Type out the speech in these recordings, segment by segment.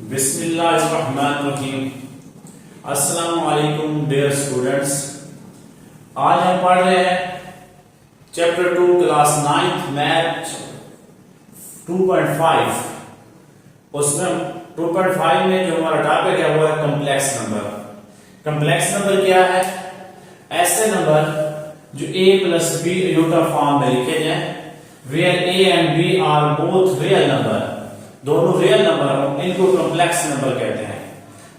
बिस्मिल्लाहिर्रहमानिर्रहीम। अस्सलाम वालेकुम डियर स्टूडेंट्स। आज हम पढ़ रहे हैं चैप्टर 2 क्लास 9th मैथ 2.5। उसमें 2.5 में जो हमारा टॉपिक है वो है कॉम्प्लेक्स नंबर। कॉम्प्लेक्स नंबर क्या है? ऐसे नंबर जो a plus b iota form में लिखे जाएं, where a and b are both real number, दोनों रियल नंबर हो, इनको कॉम्प्लेक्स नंबर कहते हैं।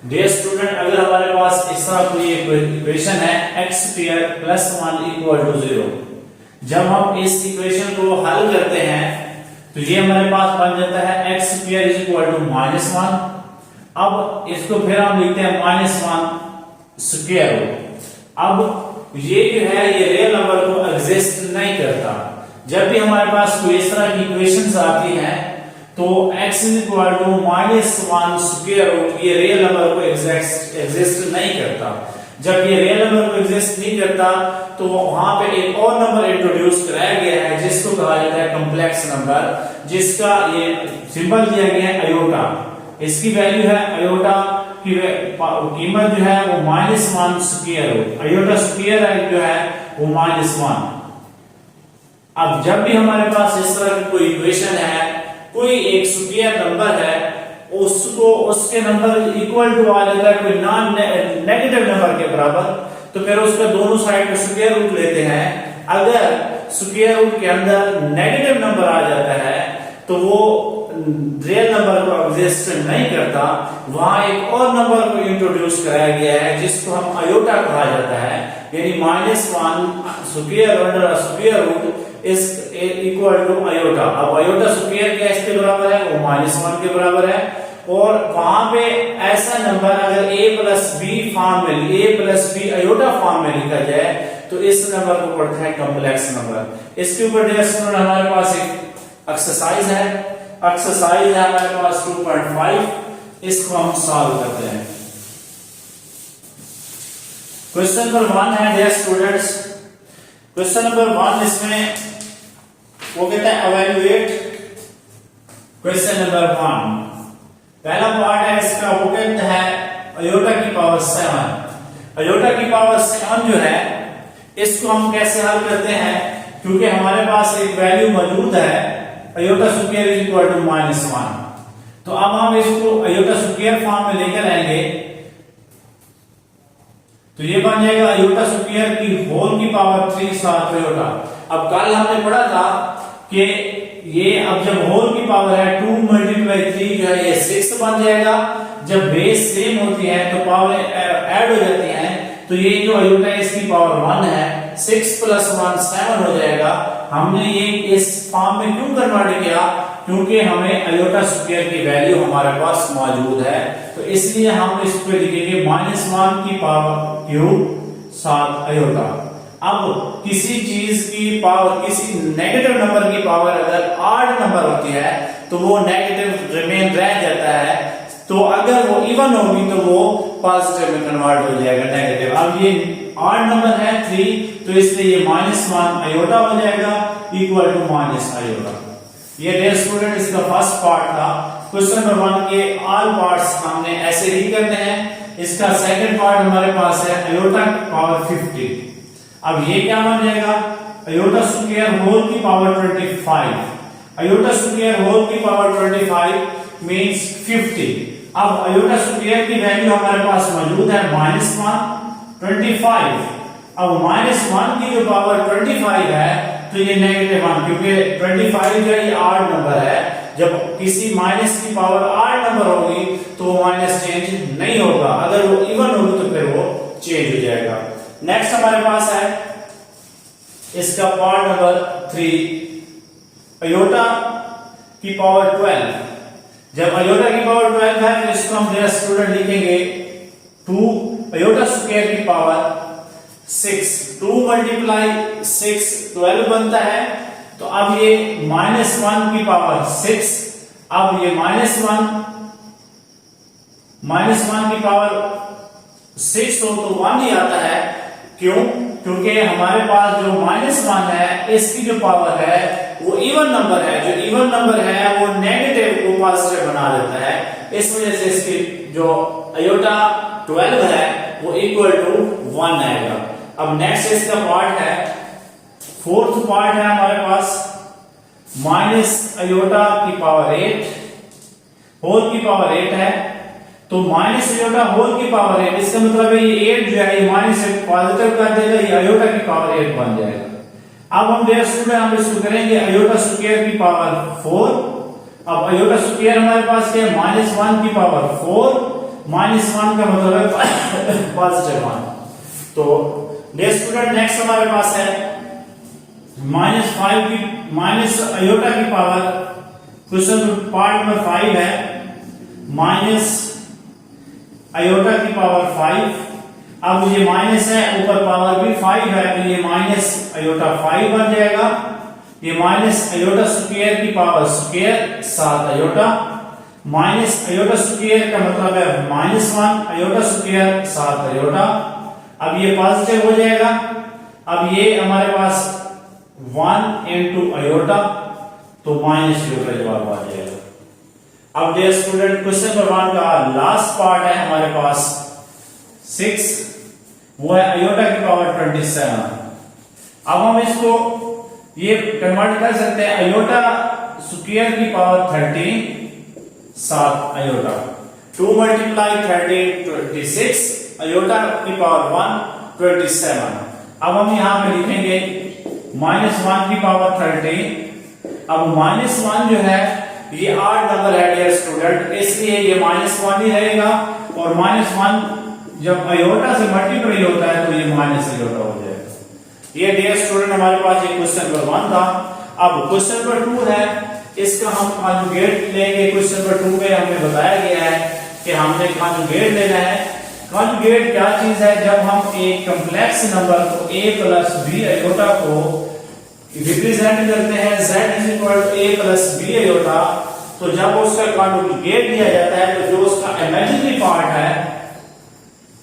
डियर स्टूडेंट, अगर हमारे पास इस तरह कोई इक्वेशन है x square plus 1 equal to 0, जब हम इस इक्वेशन को हल करते हैं तो ये हमारे पास बन जाता है x square is equal to -1। अब इसको फिर हम लिखते हैं -1 स्क्वायर रूट। अब ये जो है ये रियल नंबर को एग्जिस्ट नहीं करता। जब भी हमारे पास कोई इस तरह की इक्वेशंस आती हैं तो x equal to -1 square root ये रियल नंबर को एग्जिस्ट नहीं करता। जब ये रियल नंबर को एग्जिस्ट नहीं करता तो वहां पे एक और नंबर इंट्रोड्यूस कराया गया है जिसको कहा जाता है कॉम्प्लेक्स नंबर, जिसका ये सिंबल दिया गया है आयोटा। इसकी वैल्यू है आयोटा की कीमत जो है वो -1 स्क्वायर रूट, आयोटा स्क्वायर जो है वो -1। अब जब भी हमारे पास इस तरह की कोई इक्वेशन है, कोई एक स्क्वायर नंबर है, उसको उसके नंबर इक्वल टू आ जाता है कोई नॉन नेगेटिव नंबर के बराबर, तो फिर उसका दोनों साइड पे स्क्वायर रूट लेते हैं। अगर स्क्वायर रूट के अंदर नेगेटिव नंबर आ जाता है तो वो रियल नंबर को एग्जिस्ट नहीं करता। वहां एक और नंबर को इंट्रोड्यूस कराया गया है जिसको हम आयोटा कहा जाता है, यानी -1 square under square root is equal to iota. अब आयोटा स्क्वायर क्या इसके बराबर है? वो -1 के बराबर है। और वहां पे ऐसा नंबर अगर a प्लस बी फॉर्म में, a plus B iota form में लिखा जाए तो इस नंबर को पढ़ते हैं कॉम्प्लेक्स नंबर। इसके ऊपर हमारे पास एक एक्सरसाइज है, एक्सरसाइज है हमारे पास 2.5, इसको हम सॉल्व करते हैं। क्वेश्चन नंबर 1 है डियर स्टूडेंट्स। क्वेश्चन नंबर 1 इसमें वो कहता है एवेल्युएट क्वेश्चन नंबर 1। पहला पार्ट है इसका, वो कहता है आयोटा की पावर 7। आयोटा की पावर 7 जो है इसको हम कैसे हल करते हैं? क्योंकि हमारे पास एक वैल्यू मौजूद है iota square is equal to -1, तो अब हम इसको आयोटा स्क्वायर फॉर्म में लेकर आएंगे तो ये बन जाएगा आयोटा स्क्वायर की होल की पावर 3 साथ आयोटा। अब कल हमने पढ़ा था कि ये अब जब होल की पावर है 2 × 3 जो है ये 6 बन जाएगा। जब बेस सेम होती है तो पावर ऐड हो जाती है, तो ये जो आयोटा है इसकी पावर 1 है, 6 + 1 7 हो जाएगा। हमने ये इस फॉर्म में क्यों कन्वर्ट किया? क्योंकि हमें आयोटा स्क्वायर की वैल्यू हमारे पास मौजूद है, तो इसलिए हम इस पे लिखेंगे -1 की पावर क्यूब साथ आयोटा। अब किसी चीज की पावर, किसी नेगेटिव नंबर की पावर अगर ऑड नंबर होती है तो वो नेगेटिव रिमेन रह जाता है, तो अगर वो इवन होगी तो वो पॉजिटिव में कन्वर्ट हो जाएगा नेगेटिव। अब ये ऑड नंबर है 3, तो इसलिए ये -1 आयोटा हो जाएगा इक्वल टू -आयोटा। ये डियर स्टूडेंट इसका फर्स्ट पार्ट था। क्वेश्चन नंबर 1 के ऑल पार्ट्स हमने ऐसे ही करने हैं। इसका सेकंड पार्ट हमारे पास है आयोटा की पावर 50। अब ये क्या बन जाएगा? आयोटा स्क्वायर होल की पावर 25। आयोटा स्क्वायर होल की पावर 25 मींस 50। अब आयोटा स्क्वायर की वैल्यू हमारे पास मौजूद है -1 25। अब -1 की जो पावर 25 है तो ये -1, क्योंकि 25 जो ये ऑड नंबर है। जब किसी माइनस की पावर ऑड नंबर होगी तो वो माइनस चेंज नहीं होगा, अगर वो इवन होगी तो फिर वो चेंज हो जाएगा। नेक्स्ट हमारे पास है इसका पार्ट नंबर 3, आयोटा की पावर 12। जब आयोटा की पावर 12 है तो इसको हम डियर स्टूडेंट लिखेंगे 2 आयोटा स्क्वायर की पावर 6। 2 × 6 12 बनता है। तो अब ये -1 की पावर 6, अब ये -1 की पावर 6 हो तो 1 ही आता है। क्यों? क्योंकि हमारे पास जो -1 है इसकी जो पावर है वो इवन नंबर है, जो इवन नंबर है वो नेगेटिव को पॉजिटिव बना देता है, इस वजह से इसकी जो अयोटा 12 है वो इक्वल टू 1 आएगा। अब नेक्स्ट इसका पार्ट है, फोर्थ पार्ट है हमारे पास माइनस अयोटा की पावर 8 होल की पावर 8 है। तो माइनस अयोटा होल की पावर 8, इसका मतलब है ये 8 जो है ये माइनस से पॉजिटिव कर देगा, ये अयोटा की पावर 8 बन जाएगा। अब हम डियर स्टूडेंट हम इसको करेंगे अयोटा स्क्वायर की पावर 4। अब अयोटा स्क्वायर हमारे पास क्या है, -1 की पावर 4, -1 का मतलब है पॉजिटिव 1। तो डियर स्टूडेंट नेक्स्ट हमारे पास है -5 की माइनस अयोटा की पावर, क्वेश्चन पार्ट नंबर 5 है, माइनस अयोटा की पावर 5। अब ये माइनस है, ऊपर पावर भी 5 है, तो ये माइनस अयोटा 5 बन जाएगा। ये माइनस अयोटा स्क्वायर की power square 7 iota, minus iota square का मतलब है -1 अयोटा स्क्वायर 7 अयोटा। अब ये पॉजिटिव हो जाएगा। अब ये हमारे पास 1 into अयोटा, तो माइनस अयोटा जवाब आ जाएगा। अब डियर स्टूडेंट क्वेश्चन नंबर 1 का लास्ट पार्ट है हमारे पास 6, वो है अयोटा की पावर 27। अब हम इसको ये कन्वर्ट कर सकते हैं, अयोटा स्क्वायर की पावर 13 7 अयोटा, 2 × 13 26 अयोटा की पावर 1 27। अब हम यहां पे लिखेंगे -1 की पावर 13। अब -1 जो है ये 8 नंबर है डियर स्टूडेंट, इसलिए ये -1 ही रहेगा, और -1 जब अयोटा से मल्टीप्लाई होता है तो ये माइनस अयोटा हो जाएगा। ये डियर स्टूडेंट हमारे पास ये क्वेश्चन नंबर 1 था। अब क्वेश्चन नंबर 2 है, इसका हम कॉन्जुगेट लेंगे। क्वेश्चन नंबर 2 में हमें बताया गया है कि हमने कॉन्जुगेट लेना है। कॉन्जुगेट क्या चीज है, जब हम एक कॉम्प्लेक्स नंबर को a + b अयोटा को रिप्रेजेंट करते हैं z = a + b अयोटा, तो जब उसका कॉन्जुगेट दिया जाता है तो जो उसका इमेजिनरी पार्ट है,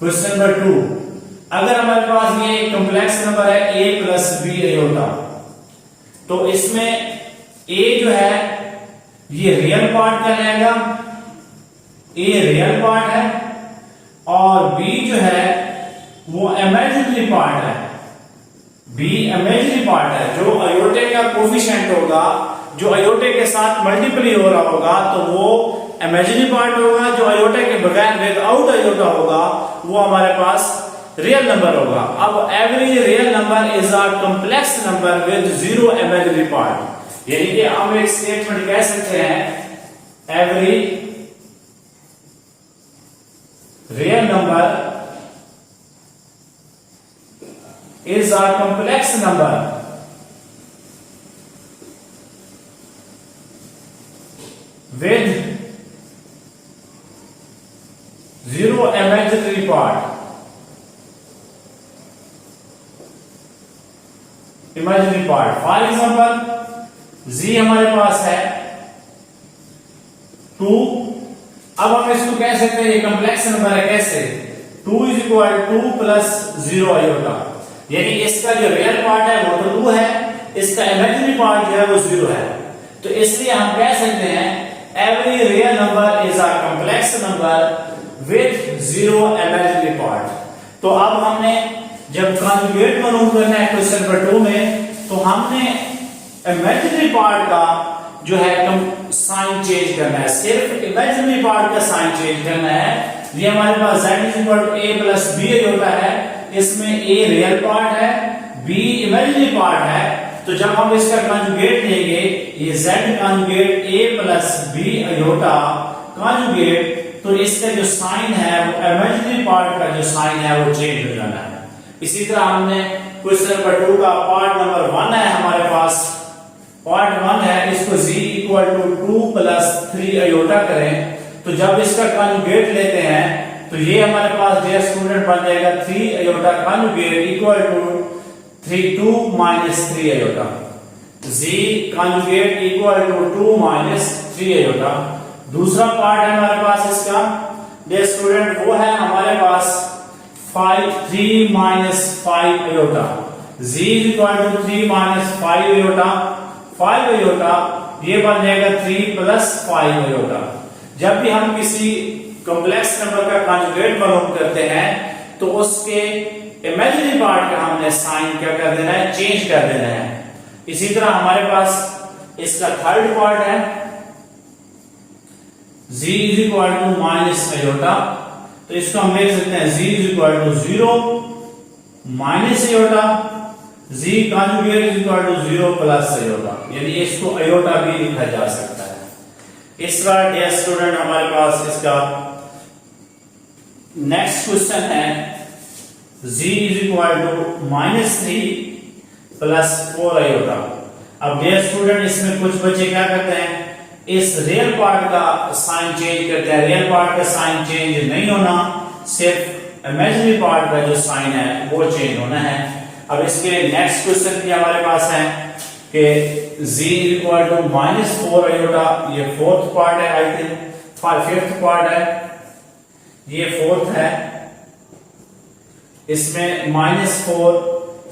क्वेश्चन नंबर 2, अगर हमारे पास ये कॉम्प्लेक्स नंबर है a + b अयोटा, तो इसमें a जो है ये रियल पार्ट कहलाएगा, a रियल पार्ट है, और b जो है वो इमेजिनरी पार्ट है। b इमेजिनरी पार्ट है, जो अयोटे का कोफिशिएंट होगा, जो अयोटे के साथ मल्टीप्लाई हो रहा होगा, तो वो इमेजिनरी पार्ट होगा। जो अयोटे के बगैर विदाउट अयोटा होगा वो हमारे पास रियल नंबर होगा। अब every real number is a complex number with 0 imaginary part, यानी कि हम एक स्टेटमेंट कह सकते हैं every real number is a complex number with 0 imaginary part. Imaginary part. For example, z हमारे पास है 2। अब हम इसको कह सकते हैं ये कॉम्प्लेक्स नंबर है, कैसे, 2 = 2 + 0 अयोटा, यानी इसका जो रियल पार्ट है वो तो 2 है, इसका इमेजिनरी पार्ट जो है वो 0 है। तो इसलिए हम कह सकते हैं every real number is a complex number with 0 imaginary part. तो अब हमने जब कॉन्जुगेट प्रूव करना है क्वेश्चन नंबर 2 में, तो हमने इमेजिनरी पार्ट का जो है साइन चेंज करना है, सिर्फ इमेजिनरी पार्ट का साइन चेंज करना है। ये हमारे पास z = a + b अयोटा है, इसमें a रियल पार्ट है, b इमेजिनरी पार्ट है, तो जब हम इसका कॉन्जुगेट लेंगे, ये z conjugate a + b iota conjugate, तो इसका जो साइन है वो इमेजिनरी पार्ट का जो साइन है वो चेंज हो जाना है। इसी तरह हमने क्वेश्चन नंबर 2 का पार्ट नंबर 1 है हमारे पास, पार्ट 1 है, इसको z = 2 + 3 अयोटा करें, तो जब इसका कॉन्जुगेट लेते हैं तो ये हमारे पास डियर स्टूडेंट बन जाएगा 3 iota conjugate = 2 - 3 iota, z conjugate = 2 - 3 iota. दूसरा पार्ट है हमारे पास इसका डियर स्टूडेंट, वो है हमारे पास 3 - 5 अयोटा, z = 3 - 5 अयोटा, 5 अयोटा, ये बन जाएगा 3 + 5 अयोटा। जब भी हम किसी कॉम्प्लेक्स नंबर का कॉन्जुगेट मालूम करते हैं तो उसके इमेजिनरी पार्ट का हमने साइन क्या कर देना है, चेंज कर देना है। इसी तरह हमारे पास इसका थर्ड पार्ट है z is equal to minus iota, तो इसको हम लिख सकते हैं z is equal to 0 minus iota, z conjugate is equal to 0 plus iota, यानी इसको आयोटा भी लिखा जा सकता है। इस बार डियर स्टूडेंट हमारे पास इसका नेक्स्ट क्वेश्चन है z is equal to minus 3 plus 4 iota. अब डियर स्टूडेंट इसमें कुछ बच्चे क्या करते हैं, इस रियल पार्ट का साइन चेंज करते हैं। रियल पार्ट का साइन चेंज नहीं होना, सिर्फ इमेजिनरी पार्ट का जो साइन है वो चेंज होना है। अब इसके नेक्स्ट क्वेश्चन भी हमारे पास है कि z is equal to minus 4 iota, ये फोर्थ पार्ट है, आई थिंक फिफ्थ पार्ट है, ये फोर्थ है। इसमें माइनस 4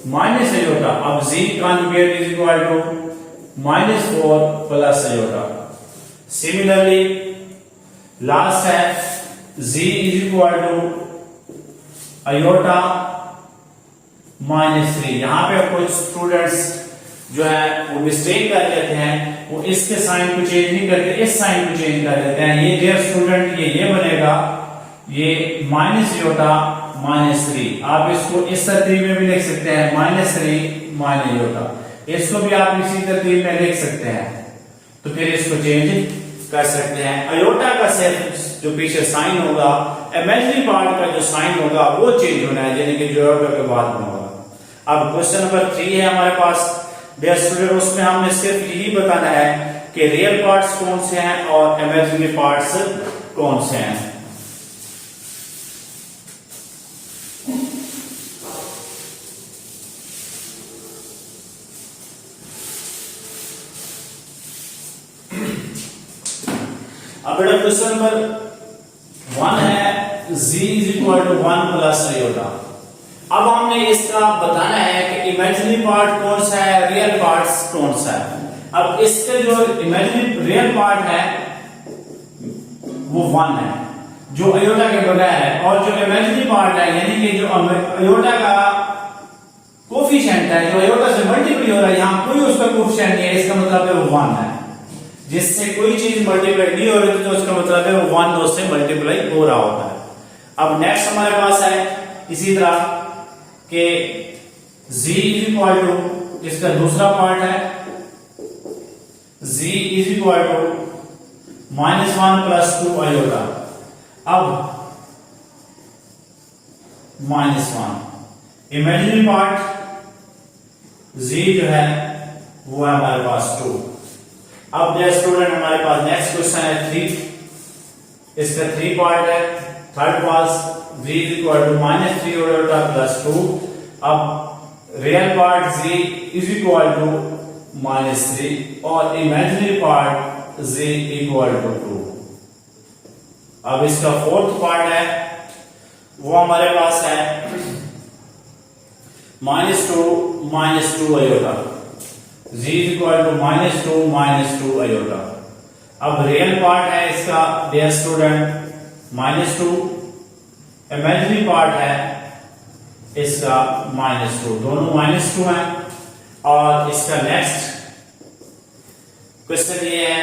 माइनस आयोटा, अब z conjugate is equal to minus 4 plus iota. Similarly last है z is equal to iota minus 3। यहां पे कुछ स्टूडेंट्स जो है वो मिस्टेक कर लेते हैं, वो इसके साइन को चेंज नहीं करके इस साइन को चेंज कर देते हैं। ये डियर स्टूडेंट ये बनेगा, ये माइनस आयोटा माइनस 3। आप इसको इस तरतीब में भी लिख सकते हैं, माइनस 3 माइनस आयोटा, इसको भी आप इसी तरतीब में लिख सकते हैं, तो फिर इसको चेंज कर सकते हैं। आयोटा का सिर्फ जो पीछे साइन होगा, इमेजिनरी पार्ट का जो साइन होगा वो चेंज होना है, यानी कि जो आयोटा के बाद में होगा। अब क्वेश्चन नंबर 3 है हमारे पास डियर स्टूडेंट, उसमें हमने सिर्फ यही बताना है कि रियल पार्ट्स कौन से हैं और इमेजिनरी पार्ट्स कौन से हैं। अब बेटा क्वेश्चन नंबर 1 है z is equal to 1 plus iota. अब हमने इसका बताना है कि इमेजिनरी पार्ट कौन सा है, रियल पार्ट्स कौन सा है। अब इसके जो इमेजिनरी रियल पार्ट है वो 1 है, जो आयोटा के बगैर है, और जो इमेजिनरी पार्ट है यानी कि जो आयोटा का कोफिशिएंट है, जो आयोटा से मल्टीप्लाई हो रहा है, यहाँ कोई उसका कोफिशिएंट नहीं है, इसका मतलब है वो 1 है। जिससे कोई चीज मल्टीप्लाई नहीं हो रही तो उसका मतलब है वो 1 2 से मल्टीप्लाई हो रहा होता है। अब नेक्स्ट हमारे पास है इसी तरह के z इज इक्वल टू, इसका दूसरा पार्ट है z is equal to minus 1 plus 2 iota. अब माइनस 1 इमेजिनरी पार्ट z जो है वो है हमारे पास 2। अब डियर स्टूडेंट हमारे पास नेक्स्ट क्वेश्चन है 3, इसका 3 पार्ट है। थर्ड पास z is equal to minus 3 iota plus 2। अब real part z is equal to minus 3 और imaginary part z equal to 2। अब इसका फोर्थ पार्ट है वो हमारे पास है minus 2 iota, z is equal to minus 2 iota. अब रियल पार्ट है इसका dear student minus 2, imaginary part है इसका माइनस 2, दोनों माइनस 2 हैं। और इसका नेक्स्ट क्वेश्चन ये है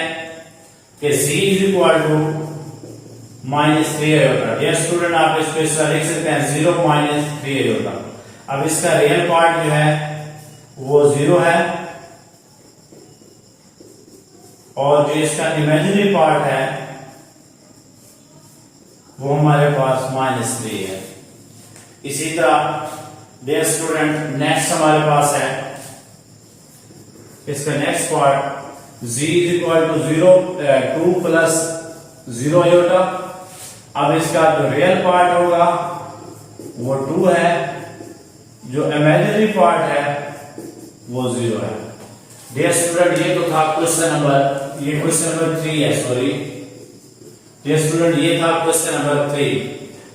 कि z is equal to minus 3 iota. Dear student आप इसको इस तरह लिख सकते हैं 0 माइनस 3 आयोटा। अब इसका रियल पार्ट जो है वो 0 है और जो इसका इमेजिनरी पार्ट है वो हमारे पास माइनस 3 है। इसी तरह डियर स्टूडेंट नेक्स्ट हमारे पास है इसका next part z is equal to 2 plus 0 iota. अब इसका जो रियल पार्ट होगा वो 2 है, जो इमेजिनरी पार्ट है वो 0 है। डियर स्टूडेंट ये तो था क्वेश्चन नंबर, ये क्वेश्चन नंबर 3 है, सॉरी डियर स्टूडेंट ये था क्वेश्चन नंबर 3।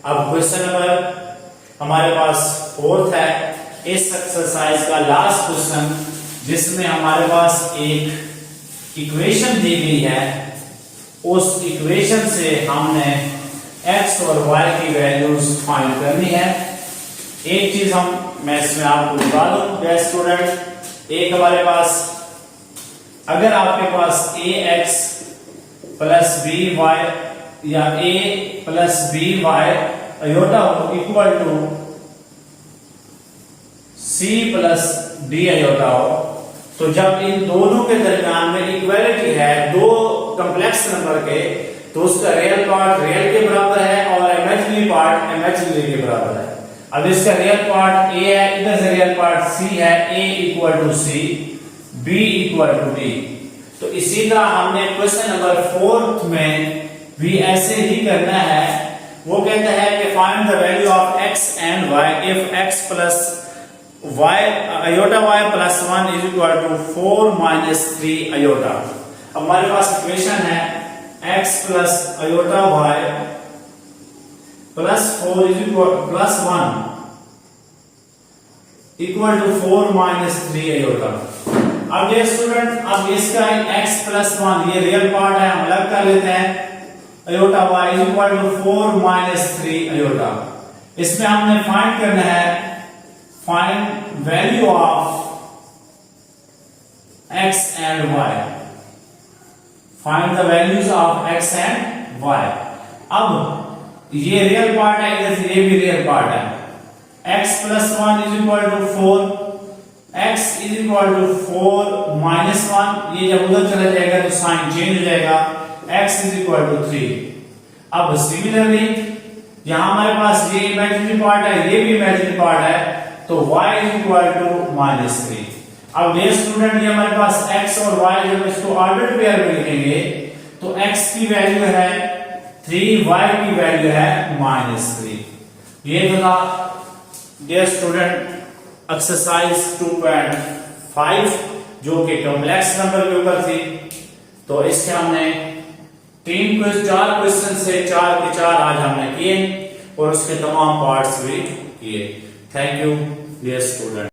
अब क्वेश्चन नंबर हमारे पास 4th है इस एक्सरसाइज का लास्ट क्वेश्चन, जिसमें हमारे पास एक इक्वेशन दी गई है उस इक्वेशन से हमने x और y की वैल्यूज फाइंड करनी है। एक चीज मैं इसमें आपको बता दूं डियर स्टूडेंट, एक हमारे पास अगर आपके पास ax प्लस by या a प्लस by आयोटा हो equal to c plus d iota हो, तो जब इन दोनों के दरमियान में इक्वालिटी है दो कॉम्प्लेक्स नंबर के, तो उसका रियल पार्ट रियल के बराबर है और इमेजिनरी पार्ट इमेजिनरी के बराबर है। अब इसका रियल पार्ट a है, इधर से रियल पार्ट c है, a equal to c, b equal to d। तो इसी तरह हमने क्वेश्चन नंबर 4 में भी ऐसे ही करना है। वो कहता है कि find the value of x and y if x plus y iota y plus 1 is equal to 4 minus 3 iota. अब हमारे पास इक्वेशन है x plus iota y plus 4 is equal plus 1 equal to 4 minus 3 iota. अब ये student, अब इसका x plus 1 ये real part है, हम अलग कर लेते हैं। Iota y is equal to 4 minus 3 iota. इसमें हमने फाइंड करना है find value of x and y, find the values of x and y। अब ये रियल पार्ट है, इधर से ये भी रियल पार्ट है। x plus 1 is equal to 4, x is equal to 4 minus 1, ये जब उधर चला जाएगा तो साइन चेंज हो जाएगा, x इज इक्वल टू 3। अब सिमिलरली यहां हमारे पास ये इमेजिनरी पार्ट है, ये भी इमेजिनरी पार्ट है, तो y is equal to minus 3। अब ये स्टूडेंट ये हमारे पास x और y जब इसको ऑर्डर पेयर में लिखेंगे तो x की वैल्यू है 3, y की वैल्यू है माइनस 3। ये था डियर स्टूडेंट एक्सरसाइज 2.5 जो कि कॉम्प्लेक्स नंबर के ऊपर थी। तो इसके हमने 4 क्वेश्चन से 4 के 4 आज हमने किए और उसके तमाम पार्ट्स भी किए। Thank you dear student.